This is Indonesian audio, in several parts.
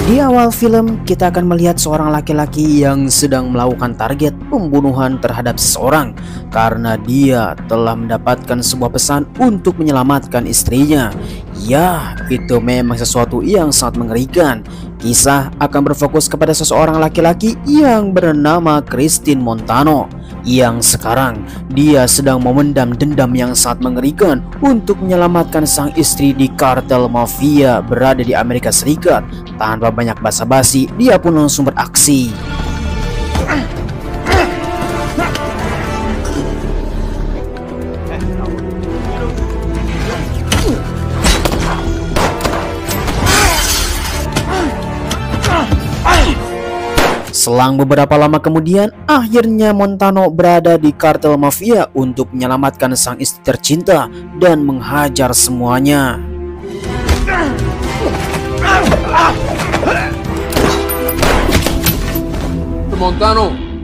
Di awal film, kita akan melihat seorang laki-laki yang sedang melakukan target pembunuhan terhadap seseorang karena dia telah mendapatkan sebuah pesan untuk menyelamatkan istrinya. Ya, itu memang sesuatu yang sangat mengerikan. Kisah akan berfokus kepada seseorang laki-laki yang bernama Christine Montano, yang sekarang dia sedang memendam dendam yang sangat mengerikan untuk menyelamatkan sang istri di kartel mafia berada di Amerika Serikat. Tanpa banyak basa-basi, dia pun langsung beraksi. Selang beberapa lama kemudian, akhirnya Montano berada di kartel mafia untuk menyelamatkan sang istri tercinta dan menghajar semuanya.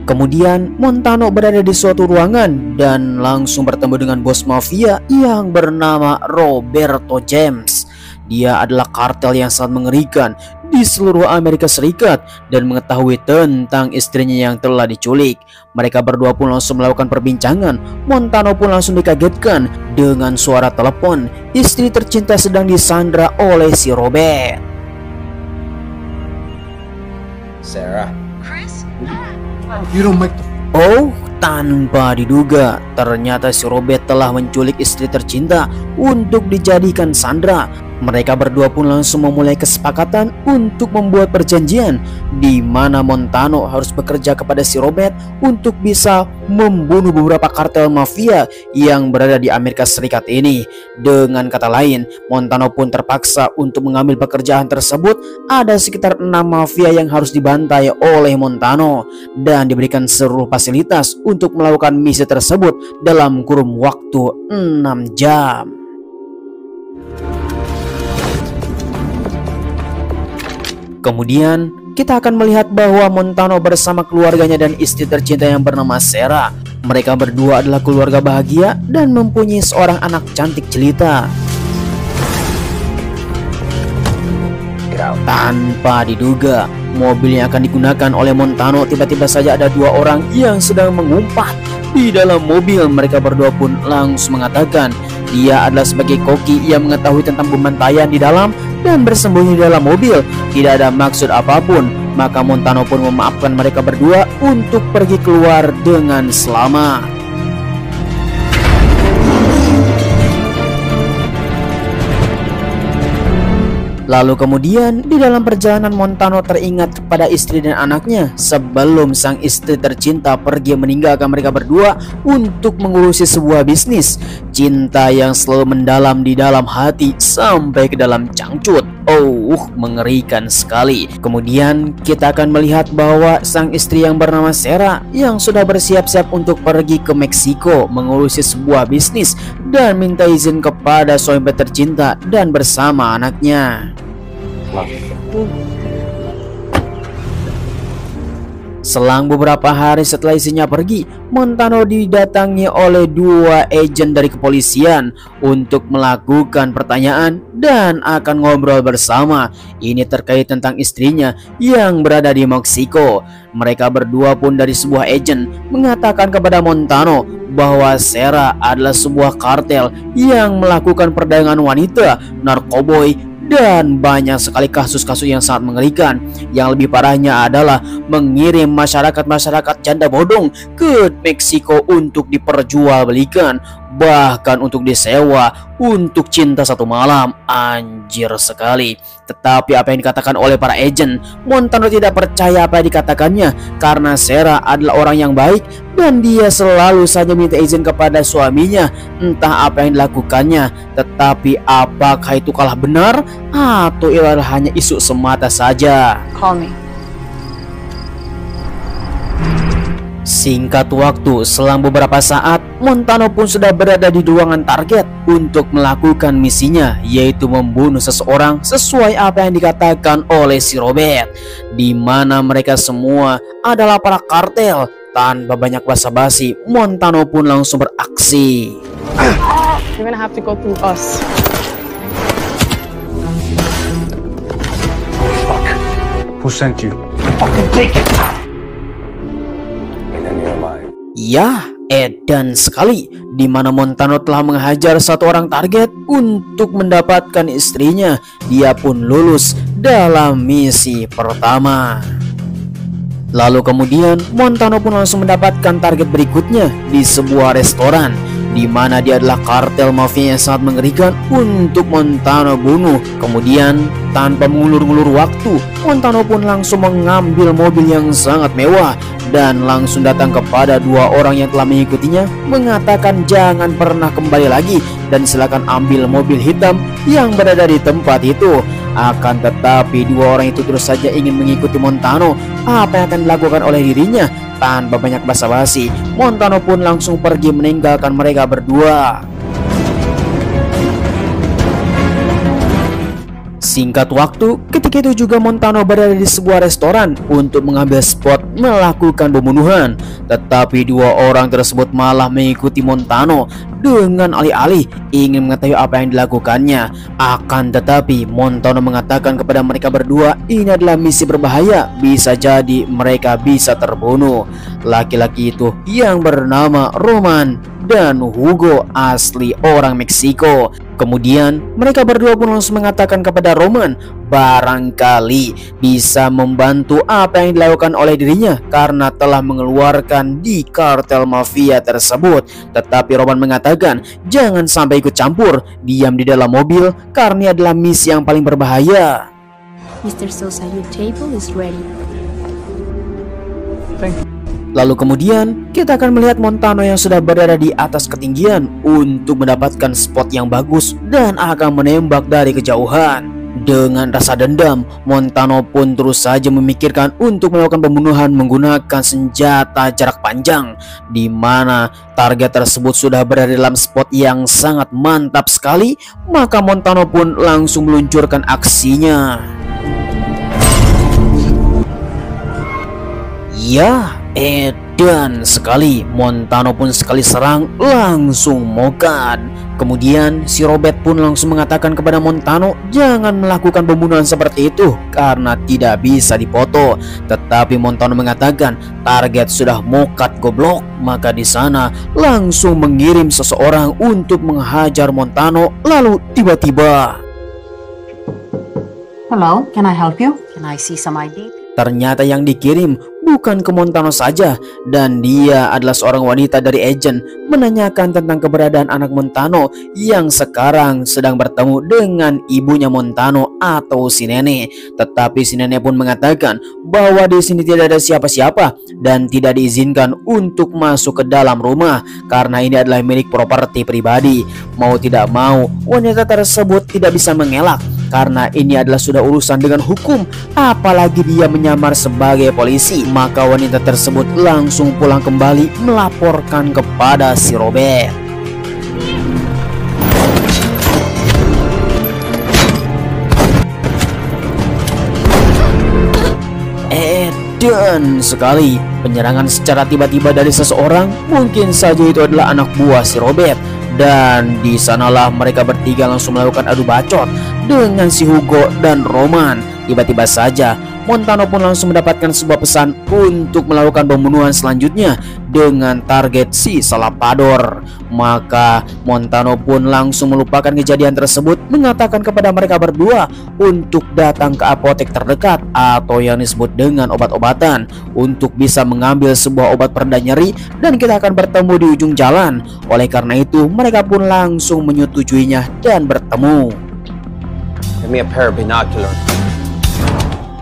Kemudian Montano berada di suatu ruangan dan langsung bertemu dengan bos mafia yang bernama Roberto James. Dia adalah kartel yang sangat mengerikan di seluruh Amerika Serikat dan mengetahui tentang istrinya yang telah diculik. Mereka berdua pun langsung melakukan perbincangan. Montano pun langsung dikagetkan dengan suara telepon. Istri tercinta sedang disandra oleh si Robert. Sarah. Chris? You don't make the... Oh, tanpa diduga, ternyata si Robert telah menculik istri tercinta untuk dijadikan sandera. Mereka berdua pun langsung memulai kesepakatan untuk membuat perjanjian di mana Montano harus bekerja kepada si Robert untuk bisa membunuh beberapa kartel mafia yang berada di Amerika Serikat ini. Dengan kata lain, Montano pun terpaksa untuk mengambil pekerjaan tersebut. Ada sekitar 6 mafia yang harus dibantai oleh Montano dan diberikan seluruh fasilitas untuk melakukan misi tersebut dalam kurun waktu 6 jam. Kemudian kita akan melihat bahwa Montano bersama keluarganya dan istri tercinta yang bernama Sarah. Mereka berdua adalah keluarga bahagia dan mempunyai seorang anak cantik jelita. Tanpa diduga, mobil yang akan digunakan oleh Montano tiba-tiba saja ada 2 orang yang sedang mengumpat di dalam mobil. Mereka berdua pun langsung mengatakan dia adalah sebagai koki yang mengetahui tentang pembantaian di dalam dan bersembunyi di dalam mobil. Tidak ada maksud apapun. Maka Montano pun memaafkan mereka berdua untuk pergi keluar dengan selamat. Lalu kemudian di dalam perjalanan Montano teringat kepada istri dan anaknya sebelum sang istri tercinta pergi meninggalkan mereka berdua untuk mengurusi sebuah bisnis. Cinta yang selalu mendalam di dalam hati sampai ke dalam cangcut. Oh, mengerikan sekali. Kemudian kita akan melihat bahwa sang istri yang bernama Sarah yang sudah bersiap-siap untuk pergi ke Meksiko mengurusi sebuah bisnis dan minta izin kepada suami tercinta dan bersama anaknya. Selang beberapa hari setelah istrinya pergi, Montano didatangi oleh 2 agen dari kepolisian untuk melakukan pertanyaan dan akan ngobrol bersama. Ini terkait tentang istrinya yang berada di Meksiko. Mereka berdua pun dari sebuah agen mengatakan kepada Montano bahwa Sarah adalah sebuah kartel yang melakukan perdagangan wanita, narkoboy, dan banyak sekali kasus-kasus yang sangat mengerikan. Yang lebih parahnya adalah mengirim masyarakat janda bodong ke Meksiko untuk diperjualbelikan, bahkan untuk disewa untuk cinta 1 malam. Anjir sekali. Tetapi apa yang dikatakan oleh para agen, Montano tidak percaya apa yang dikatakannya karena Sarah adalah orang yang baik dan dia selalu saja minta izin kepada suaminya entah apa yang dilakukannya. Tetapi apakah itu kalah benar atau ialah hanya isu semata saja? Call me. Singkat waktu, selang beberapa saat, Montano pun sudah berada di ruangan target untuk melakukan misinya, yaitu membunuh seseorang sesuai apa yang dikatakan oleh si Robert, di mana mereka semua adalah para kartel. Tanpa banyak basa-basi, Montano pun langsung beraksi. You're gonna have to go through us. Fuck. Who sent you? Fucking take it! And then you're alive. Ya, edan sekali, di mana Montano telah menghajar satu orang target untuk mendapatkan istrinya. Dia pun lulus dalam misi pertama. Lalu kemudian Montano pun langsung mendapatkan target berikutnya di sebuah restoran, di mana dia adalah kartel mafia yang sangat mengerikan untuk Montano bunuh. Kemudian tanpa mengulur-ngulur waktu, Montano pun langsung mengambil mobil yang sangat mewah dan langsung datang kepada dua orang yang telah mengikutinya, mengatakan jangan pernah kembali lagi dan silakan ambil mobil hitam yang berada di tempat itu. Akan tetapi dua orang itu terus saja ingin mengikuti Montano. Apa yang akan dilakukan oleh dirinya? Tanpa banyak basa-basi, Montano pun langsung pergi meninggalkan mereka berdua. Singkat waktu, ketika itu juga Montano berada di sebuah restoran untuk mengambil spot melakukan pembunuhan. Tetapi dua orang tersebut malah mengikuti Montano dengan alih-alih ingin mengetahui apa yang dilakukannya. Akan tetapi Montano mengatakan kepada mereka berdua ini adalah misi berbahaya, bisa jadi mereka bisa terbunuh. Laki-laki itu yang bernama Roman dan Hugo asli orang Meksiko. Kemudian mereka berdua pun langsung mengatakan kepada Roman barangkali bisa membantu apa yang dilakukan oleh dirinya karena telah mengeluarkan di kartel mafia tersebut. Tetapi Roman mengatakan jangan sampai ikut campur, diam di dalam mobil karena ini adalah misi yang paling berbahaya. Mr. Sosa, your table is ready. Thank you. Lalu kemudian kita akan melihat Montano yang sudah berada di atas ketinggian untuk mendapatkan spot yang bagus dan akan menembak dari kejauhan. Dengan rasa dendam, Montano pun terus saja memikirkan untuk melakukan pembunuhan menggunakan senjata jarak panjang, di mana target tersebut sudah berada dalam spot yang sangat mantap sekali. Maka Montano pun langsung meluncurkan aksinya. Ya, edan sekali, Montano pun sekali serang langsung mokat. Kemudian si Robert pun langsung mengatakan kepada Montano jangan melakukan pembunuhan seperti itu karena tidak bisa dipoto. Tetapi Montano mengatakan target sudah mokat goblok. Maka di sana langsung mengirim seseorang untuk menghajar Montano. Lalu tiba-tiba, Hello, can I help you? Can I see some ID? ternyata yang dikirim bukan ke Montano saja, dan dia adalah seorang wanita dari agen menanyakan tentang keberadaan anak Montano yang sekarang sedang bertemu dengan ibunya Montano atau si nenek. Tetapi si nenek pun mengatakan bahwa di sini tidak ada siapa-siapa dan tidak diizinkan untuk masuk ke dalam rumah karena ini adalah milik properti pribadi. Mau tidak mau, wanita tersebut tidak bisa mengelak karena ini adalah sudah urusan dengan hukum, apalagi dia menyamar sebagai polisi. Maka wanita tersebut langsung pulang kembali melaporkan kepada si Robert. Edan sekali, penyerangan secara tiba-tiba dari seseorang, mungkin saja itu adalah anak buah si Robert. Dan di sanalah mereka bertiga langsung melakukan adu bacot dengan si Hugo dan Roman. Tiba-tiba saja Montano pun langsung mendapatkan sebuah pesan untuk melakukan pembunuhan selanjutnya dengan target si Salvador. Maka Montano pun langsung melupakan kejadian tersebut, mengatakan kepada mereka berdua untuk datang ke apotek terdekat atau yang disebut dengan obat-obatan untuk bisa mengambil sebuah obat pereda nyeri, dan kita akan bertemu di ujung jalan. Oleh karena itu mereka pun langsung menyetujuinya dan bertemu. Give me a pair of binoculars.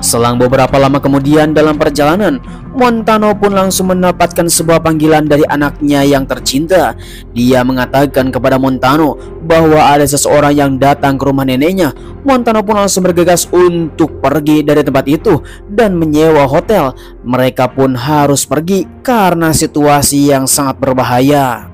Selang beberapa lama kemudian dalam perjalanan, Montano pun langsung mendapatkan sebuah panggilan dari anaknya yang tercinta. Dia mengatakan kepada Montano bahwa ada seseorang yang datang ke rumah neneknya. Montano pun langsung bergegas untuk pergi dari tempat itu dan menyewa hotel. Mereka pun harus pergi karena situasi yang sangat berbahaya.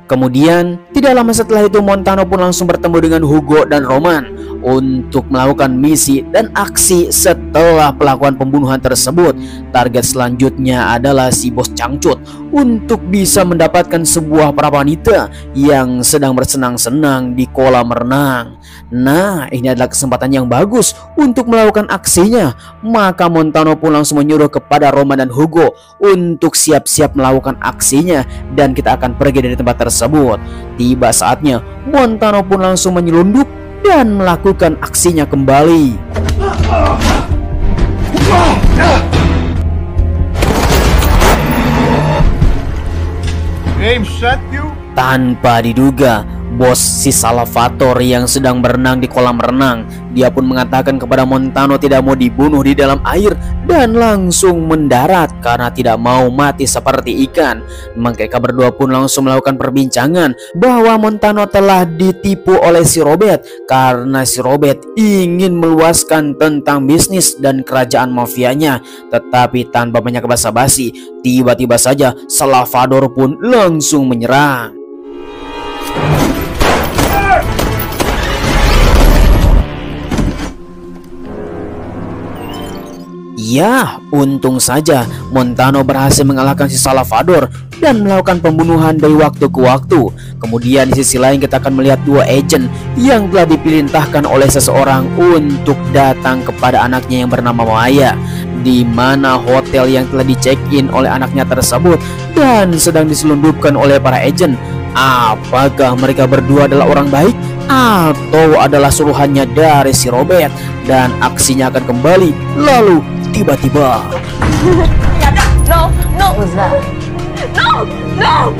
Kemudian, tidak lama setelah itu Montano pun langsung bertemu dengan Hugo dan Roman untuk melakukan misi dan aksi. Setelah pelakuan pembunuhan tersebut, target selanjutnya adalah si bos cangcut untuk bisa mendapatkan sebuah para wanita yang sedang bersenang-senang di kolam renang. Nah, ini adalah kesempatan yang bagus untuk melakukan aksinya. Maka Montano pun langsung menyuruh kepada Roman dan Hugo untuk siap-siap melakukan aksinya dan kita akan pergi dari tempat tersebut. Tiba saatnya, Montano pun langsung menyelundup dan melakukan aksinya kembali. Tanpa diduga, bos si Salvatore yang sedang berenang di kolam renang, dia pun mengatakan kepada Montano tidak mau dibunuh di dalam air dan langsung mendarat karena tidak mau mati seperti ikan. Mereka berdua pun langsung melakukan perbincangan bahwa Montano telah ditipu oleh si Robert karena si Robert ingin meluaskan tentang bisnis dan kerajaan mafianya. Tetapi tanpa banyak basa-basi, tiba-tiba saja Salvatore pun langsung menyerang. Ya, untung saja Montano berhasil mengalahkan si Salvatore dan melakukan pembunuhan dari waktu ke waktu. Kemudian di sisi lain kita akan melihat dua agen yang telah dipilintahkan oleh seseorang untuk datang kepada anaknya yang bernama Maya, di mana hotel yang telah di-check-in oleh anaknya tersebut dan sedang diselundupkan oleh para agen. Apakah mereka berdua adalah orang baik atau adalah suruhannya dari si Robert? Dan aksinya akan kembali. Lalu tiba-tiba No, no, What's that? no, no.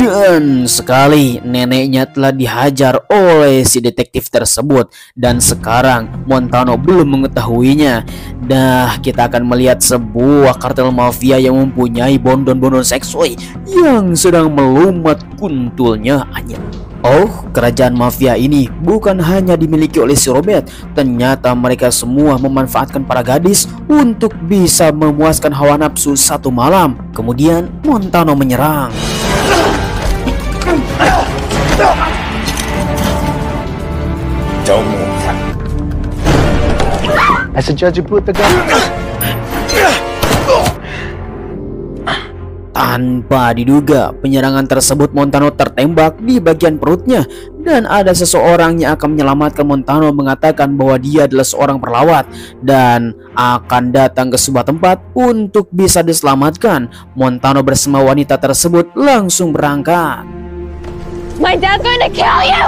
Dan sekali neneknya telah dihajar oleh si detektif tersebut dan sekarang Montano belum mengetahuinya. Nah, kita akan melihat sebuah kartel mafia yang mempunyai bondon-bondon seksui yang sedang melumat kuntulnya. Oh, kerajaan mafia ini bukan hanya dimiliki oleh si Robert. Ternyata mereka semua memanfaatkan para gadis untuk bisa memuaskan hawa nafsu satu malam. Kemudian Montano menyerang. Don't move. I suggest you put the gun. Tanpa diduga, penyerangan tersebut Montano tertembak di bagian perutnya dan ada seseorang yang akan menyelamatkan Montano mengatakan bahwa dia adalah seorang perlawat dan akan datang ke sebuah tempat untuk bisa diselamatkan. Montano bersama wanita tersebut langsung berangkat. My dad's going to kill you.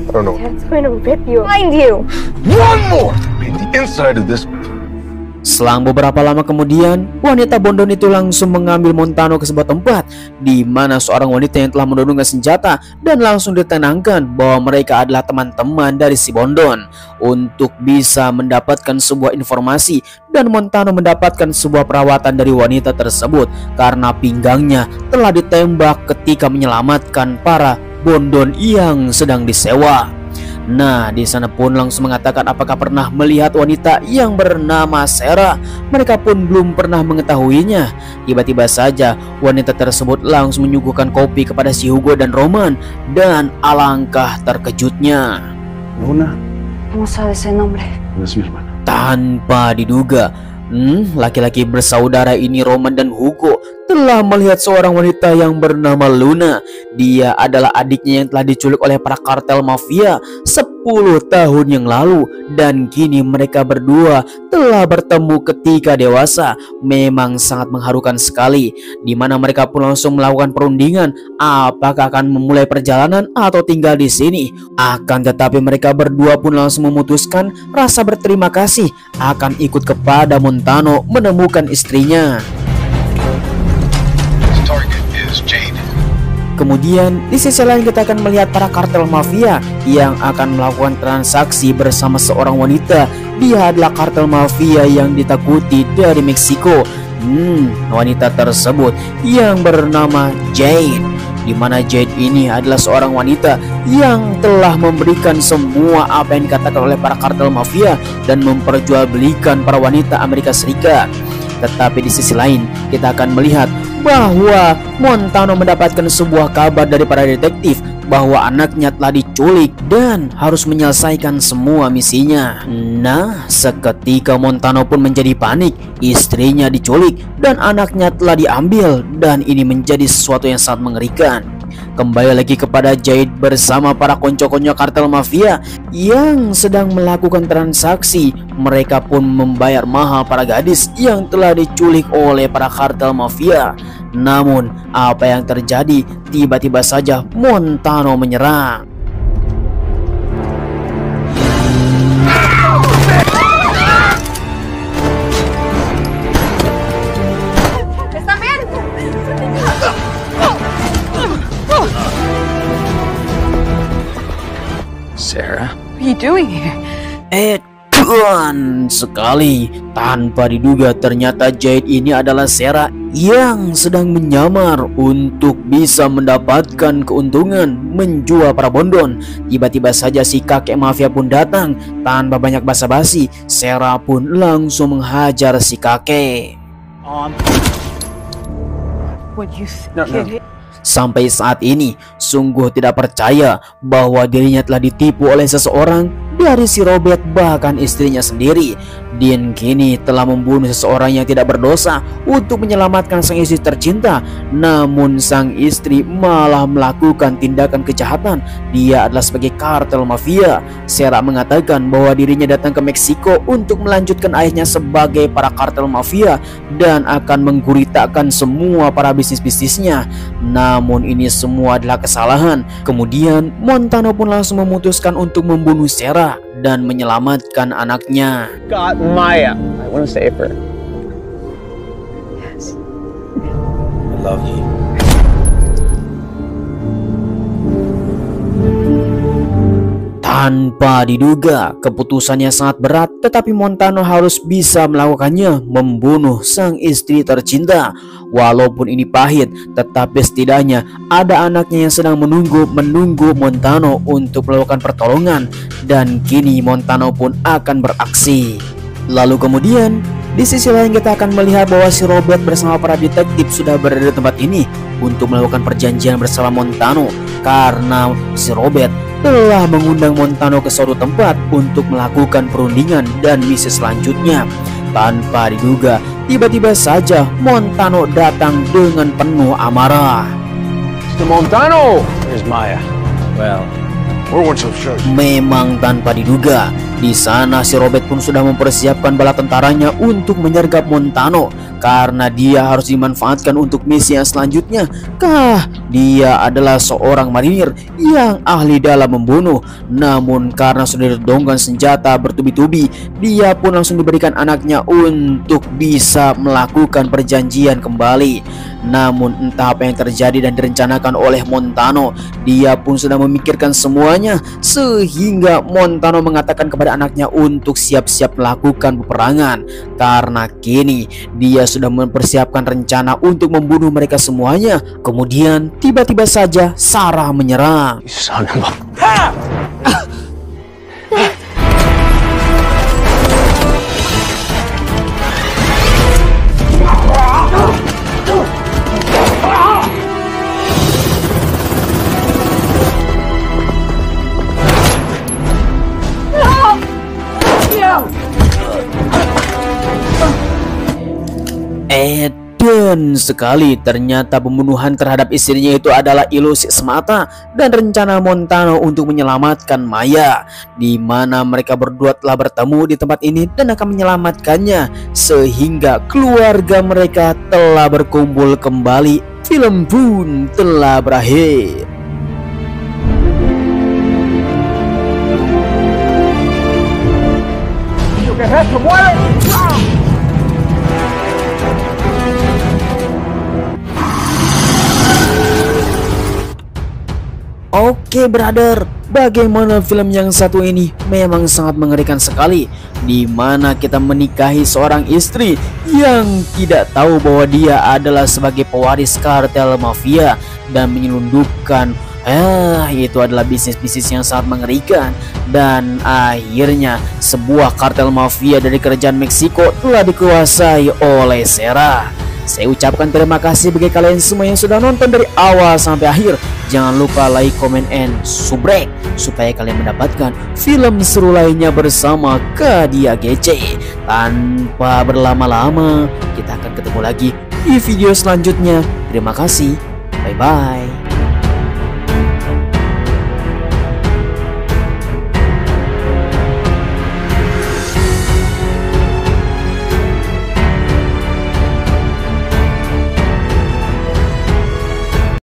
I don't know. Dad's going to rip you. Find you. One more. Be the inside of this. Selang beberapa lama kemudian, wanita bondon itu langsung mengambil Montano ke sebuah tempat di mana seorang wanita yang telah menodongkan senjata dan langsung ditenangkan bahwa mereka adalah teman-teman dari si bondon untuk bisa mendapatkan sebuah informasi. Dan Montano mendapatkan sebuah perawatan dari wanita tersebut karena pinggangnya telah ditembak ketika menyelamatkan para bondon yang sedang disewa. Nah, di sana pun langsung mengatakan apakah pernah melihat wanita yang bernama Sarah. Mereka pun belum pernah mengetahuinya. Tiba-tiba saja wanita tersebut langsung menyuguhkan kopi kepada si Hugo dan Roman. Dan alangkah terkejutnya, Luna. ¿Cómo sabes el nombre? No es mi hermana. tanpa diduga, laki-laki bersaudara ini Roman dan Hugo telah melihat seorang wanita yang bernama Luna. Dia adalah adiknya yang telah diculik oleh para kartel mafia 10 tahun yang lalu. Dan kini mereka berdua telah bertemu ketika dewasa. Memang sangat mengharukan sekali, di mana mereka pun langsung melakukan perundingan apakah akan memulai perjalanan atau tinggal di sini. Akan tetapi mereka berdua pun langsung memutuskan rasa berterima kasih akan ikut kepada Montano menemukan istrinya. Target is Jade. Kemudian di sisi lain kita akan melihat para kartel mafia yang akan melakukan transaksi bersama seorang wanita. Dia adalah kartel mafia yang ditakuti dari Meksiko. Wanita tersebut yang bernama Jade, di mana Jade ini adalah seorang wanita yang telah memberikan semua apa yang dikatakan oleh para kartel mafia dan memperjualbelikan para wanita Amerika Serikat. Tetapi di sisi lain kita akan melihat bahwa Montano mendapatkan sebuah kabar dari para detektif bahwa anaknya telah diculik dan harus menyelesaikan semua misinya. Nah, seketika Montano pun menjadi panik. Istrinya diculik dan anaknya telah diambil, dan ini menjadi sesuatu yang sangat mengerikan. Kembali lagi kepada Jade bersama para konco-konco kartel mafia yang sedang melakukan transaksi. Mereka pun membayar mahal para gadis yang telah diculik oleh para kartel mafia. Namun apa yang terjadi? Tiba-tiba saja Montano menyerang. Sarah? What are you doing here? Dan sekali tanpa diduga ternyata Jade ini adalah Sarah yang sedang menyamar untuk bisa mendapatkan keuntungan menjual para bondon. Tiba-tiba saja si kakek mafia pun datang. Tanpa banyak basa-basi, Sarah pun langsung menghajar si kakek. Sampai saat ini sungguh tidak percaya bahwa dirinya telah ditipu oleh seseorang dari si Robert, bahkan istrinya sendiri. Dean kini telah membunuh seseorang yang tidak berdosa untuk menyelamatkan sang istri tercinta. Namun sang istri malah melakukan tindakan kejahatan. Dia adalah sebagai kartel mafia. Sarah mengatakan bahwa dirinya datang ke Meksiko untuk melanjutkan ayahnya sebagai para kartel mafia dan akan mengguritakan semua para bisnis-bisnisnya. Namun ini semua adalah kesalahan. Kemudian Montano pun langsung memutuskan untuk membunuh Sarah dan menyelamatkan anaknya. Got Maya. I want to save her. Yes. I love you. Tanpa diduga, keputusannya sangat berat, tetapi Montano harus bisa melakukannya, membunuh sang istri tercinta. Walaupun ini pahit, tetapi setidaknya ada anaknya yang sedang menunggu Montano untuk melakukan pertolongan. Dan kini Montano pun akan beraksi. Lalu kemudian di sisi lain kita akan melihat bahwa si Robert bersama para detektif sudah berada di tempat ini untuk melakukan perjanjian bersama Montano, karena si Robert telah mengundang Montano ke suatu tempat untuk melakukan perundingan dan misi selanjutnya. Tanpa diduga, tiba-tiba saja Montano datang dengan penuh amarah. Mr. Montano! Here's Maya. Well, we weren't so sure. Memang tanpa diduga, di sana si Robert pun sudah mempersiapkan bala tentaranya untuk menyergap Montano, karena dia harus dimanfaatkan untuk misi yang selanjutnya. Dia adalah seorang marinir yang ahli dalam membunuh. Namun karena sudah didongkan senjata bertubi-tubi, dia pun langsung diberikan anaknya untuk bisa melakukan perjanjian kembali. Namun entah apa yang terjadi dan direncanakan oleh Montano, dia pun sudah memikirkan semuanya, sehingga Montano mengatakan kepada anaknya untuk siap-siap melakukan peperangan, karena kini dia sudah mempersiapkan rencana untuk membunuh mereka semuanya. Kemudian tiba-tiba saja Sarah menyerang. You son of a... Dan sekali ternyata pembunuhan terhadap istrinya itu adalah ilusi semata dan rencana Montano untuk menyelamatkan Maya, di mana mereka berdua telah bertemu di tempat ini dan akan menyelamatkannya, sehingga keluarga mereka telah berkumpul kembali. Film pun telah berakhir. Oke brother, bagaimana film yang satu ini? Memang sangat mengerikan sekali, di mana kita menikahi seorang istri yang tidak tahu bahwa dia adalah sebagai pewaris kartel mafia dan menyelundupkan itu adalah bisnis-bisnis yang sangat mengerikan. Dan akhirnya sebuah kartel mafia dari kerajaan Meksiko telah dikuasai oleh Sarah. Saya ucapkan terima kasih bagi kalian semua yang sudah nonton dari awal sampai akhir. Jangan lupa like, comment, and subscribe supaya kalian mendapatkan film seru lainnya bersama Kadia GC. Tanpa berlama-lama, kita akan ketemu lagi di video selanjutnya. Terima kasih. Bye-bye.